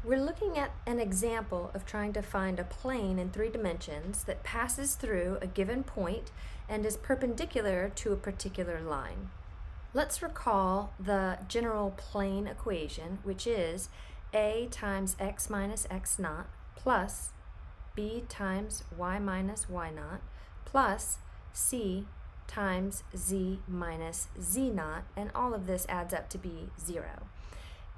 We're looking at an example of trying to find a plane in 3 dimensions that passes through a given point and is perpendicular to a particular line. Let's recall the general plane equation, which is a times x minus x naught plus b times y minus y naught plus c times z minus z naught, and all of this adds up to be 0.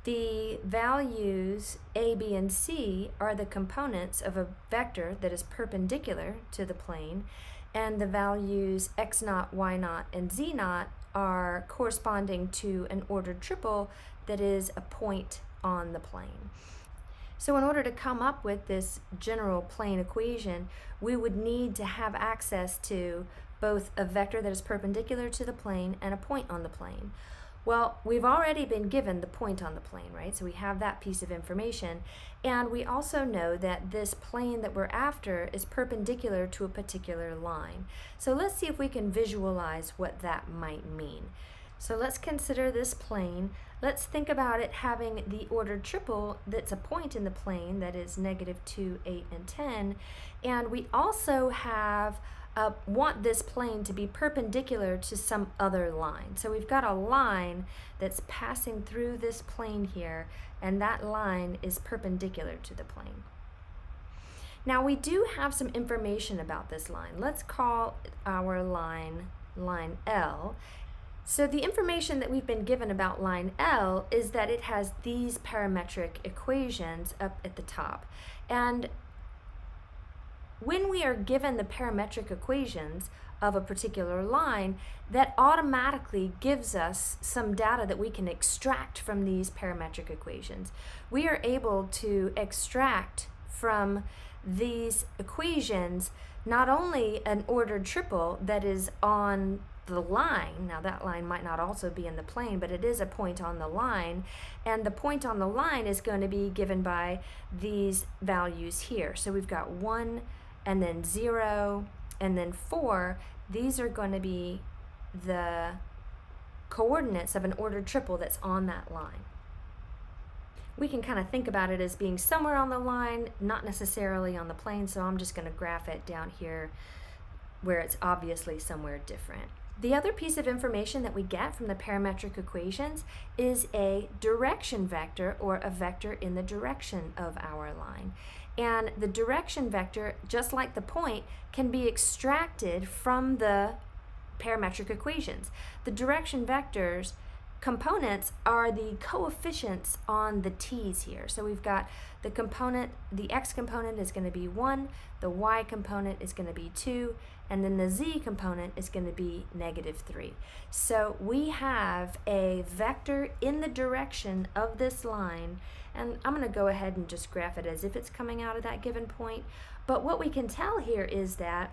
The values a, b, and c are the components of a vector that is perpendicular to the plane, and the values x naught, y naught, and z naught are corresponding to an ordered triple that is a point on the plane. So in order to come up with this general plane equation, we would need to have access to both a vector that is perpendicular to the plane and a point on the plane. Well, we've already been given the point on the plane, right? So we have that piece of information. And we also know that this plane that we're after is perpendicular to a particular line. So let's see if we can visualize what that might mean. So let's consider this plane. Let's think about it having the ordered triple that's a point in the plane, that is -2, 8, and 10. And we also have want this plane to be perpendicular to some other line. So we've got a line that's passing through this plane here, and that line is perpendicular to the plane. Now we do have some information about this line. Let's call our line L. So the information that we've been given about line L is that it has these parametric equations up at the top. And when we are given the parametric equations of a particular line, that automatically gives us some data that we can extract from these parametric equations. We are able to extract from these equations not only an ordered triple that is on the line. Now that line might not also be in the plane, but it is a point on the line, and the point on the line is going to be given by these values here. So we've got 1 and then 0 and then 4. These are going to be the coordinates of an ordered triple that's on that line. We can kind of think about it as being somewhere on the line, not necessarily on the plane, so I'm just going to graph it down here where it's obviously somewhere different. The other piece of information that we get from the parametric equations is a direction vector, or a vector in the direction of our line. And the direction vector, just like the point, can be extracted from the parametric equations. The direction vector's components are the coefficients on the t's here. So we've got the component, the x component is going to be 1, the y component is going to be 2, and then the z component is going to be -3. So we have a vector in the direction of this line, and I'm going to go ahead and just graph it as if it's coming out of that given point. But what we can tell here is that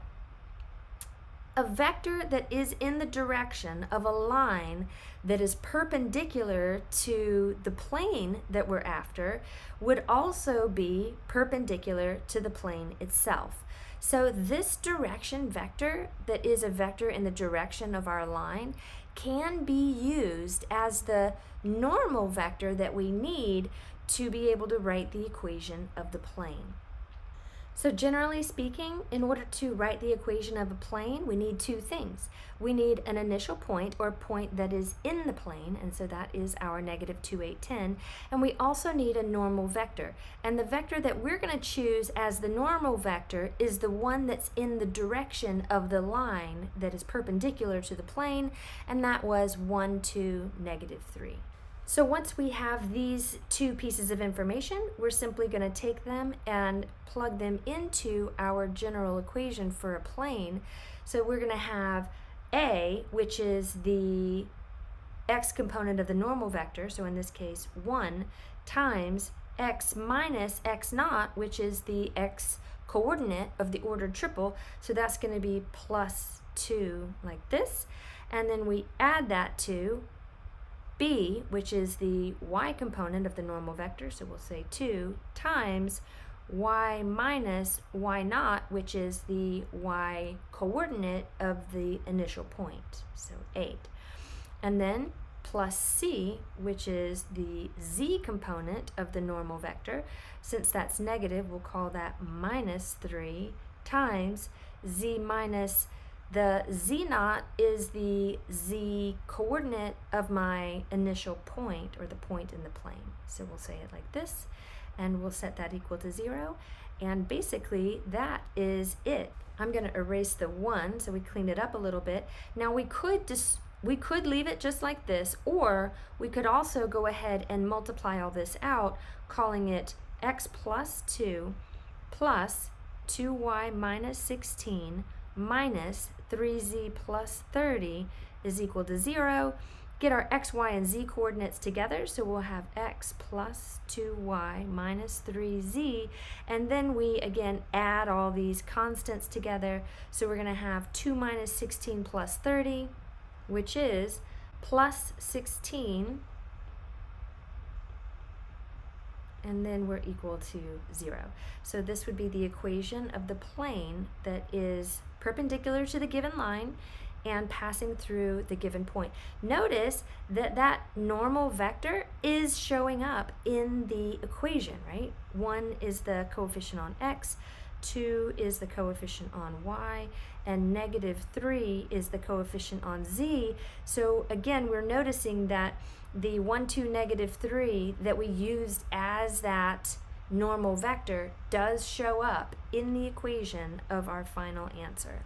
a vector that is in the direction of a line that is perpendicular to the plane that we're after would also be perpendicular to the plane itself. So this direction vector that is a vector in the direction of our line can be used as the normal vector that we need to be able to write the equation of the plane. So generally speaking, in order to write the equation of a plane, we need 2 things. We need an initial point, or point that is in the plane, and so that is our -2, 8, 10. And we also need a normal vector. And the vector that we're going to choose as the normal vector is the one that's in the direction of the line that is perpendicular to the plane, and that was 1, 2, -3. So once we have these 2 pieces of information, we're simply going to take them and plug them into our general equation for a plane. So we're going to have A, which is the x component of the normal vector, so in this case 1, times x minus x naught, which is the x coordinate of the ordered triple, so that's going to be +2 like this, and then we add that to B, which is the y component of the normal vector, so we'll say 2, times y minus y naught, which is the y coordinate of the initial point, so 8. And then plus c, which is the z component of the normal vector. Since that's negative, we'll call that minus 3 times z minus the z naught is the z coordinate of my initial point, or the point in the plane. So we'll say it like this, and we'll set that equal to 0. And basically, that is it. I'm going to erase the 1, so we cleaned it up a little bit. Now we could leave it just like this, or we could also go ahead and multiply all this out, calling it x plus 2 plus 2y minus 16 minus 3z plus 30 is equal to 0. Get our x, y, and z coordinates together, so we'll have x plus 2y minus 3z, and then we again add all these constants together, so we're going to have 2 minus 16 plus 30, which is plus 16, and then we're equal to 0. So this would be the equation of the plane that is perpendicular to the given line and passing through the given point. Notice that that normal vector is showing up in the equation, right? 1 is the coefficient on x, 2 is the coefficient on y, and negative 3 is the coefficient on z. So again, we're noticing that the 1, 2, negative 3 that we used as that normal vector does show up in the equation of our final answer.